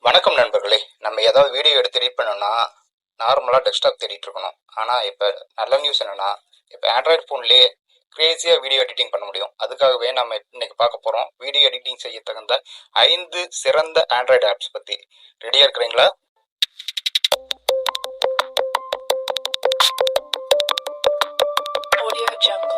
வணக்கம் நண்பர்களே. நம்ம ஏதாவது வீடியோ எடுத்து எடிட் பண்ணோம்னா நார்மலாக டெஸ்க்டாப் தேடிட்டு இருக்கணும். ஆனால் இப்போ நல்ல நியூஸ் என்னன்னா, இப்போ ஆண்ட்ராய்டு ஃபோன்லேயே கிரேசியாக வீடியோ எடிட்டிங் பண்ண முடியும். அதுக்காகவே நம்ம இன்னைக்கு பார்க்க போகிறோம் வீடியோ எடிட்டிங் செய்ய தகுந்த 5 சிறந்த ஆண்ட்ராய்டு ஆப்ஸ் பற்றி. ரெடியாக இருக்கிறீங்களா? Audio Jungle.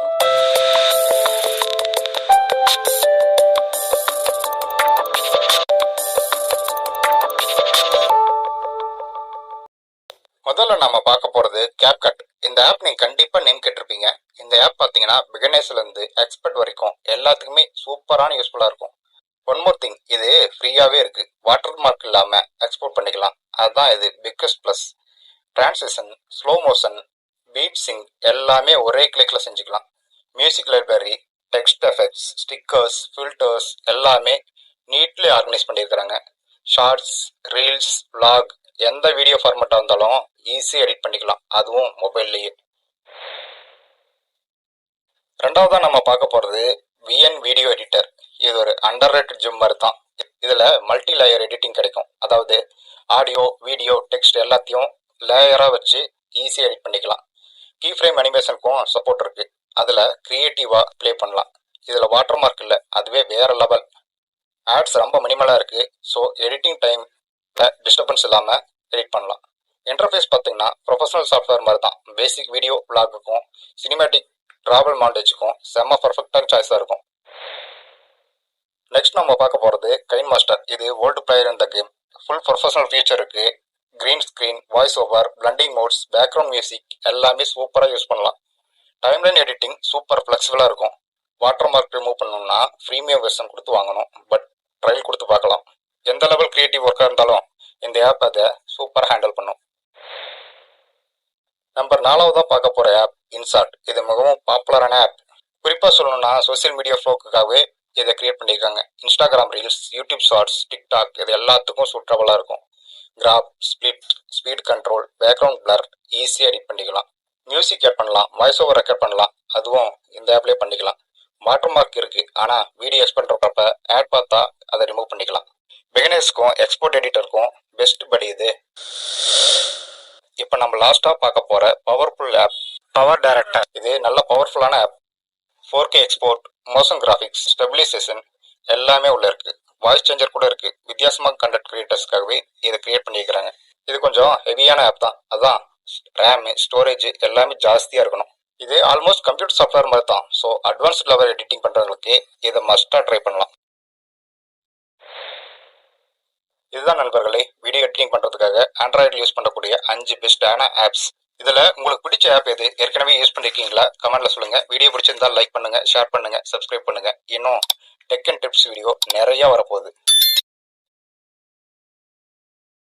முதல்ல நம்ம பார்க்க போகிறது CapCut. இந்த ஆப் நீங்கள் கண்டிப்பாக நேம் கேட்டிருப்பீங்க. இந்த ஆப் பார்த்தீங்கன்னா பிகினர்ஸ்லேருந்து எக்ஸ்பர்ட் வரைக்கும் எல்லாத்துக்குமே சூப்பரான யூஸ்ஃபுல்லாக இருக்கும். ஒன் மோர் திங், இது ஃப்ரீயாகவே இருக்குது. வாட்டர் மார்க் இல்லாமல் எக்ஸ்போர்ட் பண்ணிக்கலாம். அதுதான் இது biggest plus. Transition, slow motion, beat sync எல்லாமே ஒரே கிளிக்கில் செஞ்சுக்கலாம். Music library, text effects, stickers, filters எல்லாமே நீட்லி ஆர்கனைஸ் பண்ணியிருக்கிறாங்க. ஷார்ட்ஸ், ரீல்ஸ், vlog எந்த வீடியோ ஃபார்மேட்டாக இருந்தாலும் ஈஸியாக எடிட் பண்ணிக்கலாம், அதுவும் மொபைல்லையே. ரெண்டாவதாக நம்ம பார்க்க போகிறது விஎன் வீடியோ எடிட்டர். இது ஒரு அண்டர் ரேட்டட் ஜிம் மாதிரி தான். இதில் மல்டி லேயர் எடிட்டிங் கிடைக்கும். அதாவது ஆடியோ, வீடியோ, டெக்ஸ்ட் எல்லாத்தையும் லேயராக வச்சு ஈஸியாக எடிட் பண்ணிக்கலாம். கீ ஃப்ரேம் அனிமேஷனுக்கும் சப்போர்ட் இருக்குது. அதில் க்ரியேட்டிவாக ப்ளே பண்ணலாம். இதில் வாட்டர் மார்க் இல்லை, அதுவே வேறு லெவல். ஆட்ஸ் ரொம்ப மினிமலாக இருக்குது. ஸோ எடிட்டிங் டைமில் டிஸ்டர்பன்ஸ் இல்லாமல் எடிட் பண்ணலாம். இன்டர்ஃபேஸ் பார்த்தீங்கன்னா ப்ரொஃபஷனல் சாஃப்ட்வேர் மாதிரி தான். பேசிக் வீடியோ விளாகுக்கும் சினிமேட்டிக் ட்ராவல் மாண்டேஜுக்கும் செம்ம பர்ஃபெக்டான சாய்ஸாக இருக்கும். நெக்ஸ்ட் நம்ம பார்க்க போகிறது கைன் மாஸ்டர். இது ஓல்டு பிளேயர் இந்த கேம். ஃபுல் ப்ரொஃபஷனல் ஃபீச்சர் இருக்குது. Green screen, voice over, blending modes, background music எல்லாமே சூப்பராக யூஸ் பண்ணலாம். டைம்லைன் எடிட்டிங் சூப்பர் ஃப்ளெக்சிபிளாக இருக்கும். வாட்டர் மார்க் ரிமூவ் பண்ணணும்னா ப்ரீமியம் வெர்ஷன் கொடுத்து வாங்கணும். பட் ட்ரையல் கொடுத்து பார்க்கலாம். எந்த லெவல் கிரியேட்டிவ் ஒர்க்காக இருந்தாலும் இந்த ஆப் அதை சூப்பராக ஹேண்டில் பண்ணும். நம்பர் 4வதாக பார்க்க போகிற ஆப் இன்சார்ட். இது மிகவும் பாப்புலரான ஆப். குறிப்பாக சொல்லணும்னா சோசியல் மீடியா ஃப்ளோக்குக்காகவே இதை கிரியேட் பண்ணியிருக்காங்க. Instagram reels, YouTube shorts, TikTok இது எல்லாத்துக்கும் சூட்டபுளாக இருக்கும். Crop, split, speed control, background blur ஈஸியாக எடிட் பண்ணிக்கலாம். மியூசிக் ஆட் பண்ணலாம், வாய்ஸ் ஓவர் ரெக்கார்ட் பண்ணலாம். அதுவும் இந்த ஆப்லேயே பண்ணிக்கலாம். வாட்டர் மார்க் இருக்குது, ஆனால் வீடியோ எக்ஸ்போர்ட் பண்ணுறப்ப ஆட் பார்த்தா அதை ரிமூவ் பண்ணிக்கலாம். பிகினர்ஸ்க்கும் எக்ஸ்போர்ட் எடிட்டருக்கும் பெஸ்ட் படி இது. இப்போ நம்ம லாஸ்ட்டாக பார்க்க போகிற பவர்ஃபுல் ஆப் பவர் டைரக்டர். இது நல்ல பவர்ஃபுல்லான app. 4K export, motion graphics, stabilisation எல்லாமே உள்ள இருக்குது. வாய்ஸ் சேஞ்சர் கூட இருக்குது. வித்தியாசமாக கண்டென்ட் கிரியேட்டர்ஸ்க்காகவே இதை கிரியேட் பண்ணியிருக்கிறாங்க. இது கொஞ்சம் ஹெவியான ஆப் தான். அதான் ரேமு, ஸ்டோரேஜ் எல்லாமே ஜாஸ்தியாக இருக்கணும். இது ஆல்மோஸ்ட் கம்ப்யூட்டர் சாஃப்ட்வேர் மாதிரி தான். ஸோ அட்வான்ஸ்ட் லெவல் எடிட்டிங் பண்ணுறவங்களுக்கு இதை மஸ்ட்டாக ட்ரை பண்ணலாம். இதுதான் நண்பர்களே, வீடியோ எடிட்டிங் பண்ணுறதுக்காக ஆண்ட்ராய்டு யூஸ் பண்ணக்கூடிய 5 பெஸ்ட்டான ஆப்ஸ். இதில் உங்களுக்கு பிடிச்ச ஆப் எது, ஏற்கனவே யூஸ் பண்ணியிருக்கீங்களா? கமெண்ட்டில் சொல்லுங்கள். வீடியோ பிடிச்சிருந்தால் லைக் பண்ணுங்கள், ஷேர் பண்ணுங்கள், சப்ஸ்கிரைப் பண்ணுங்கள். இன்னும் டெக் அண்ட் டிப்ஸ் வீடியோ நிறையா வரப்போகுது.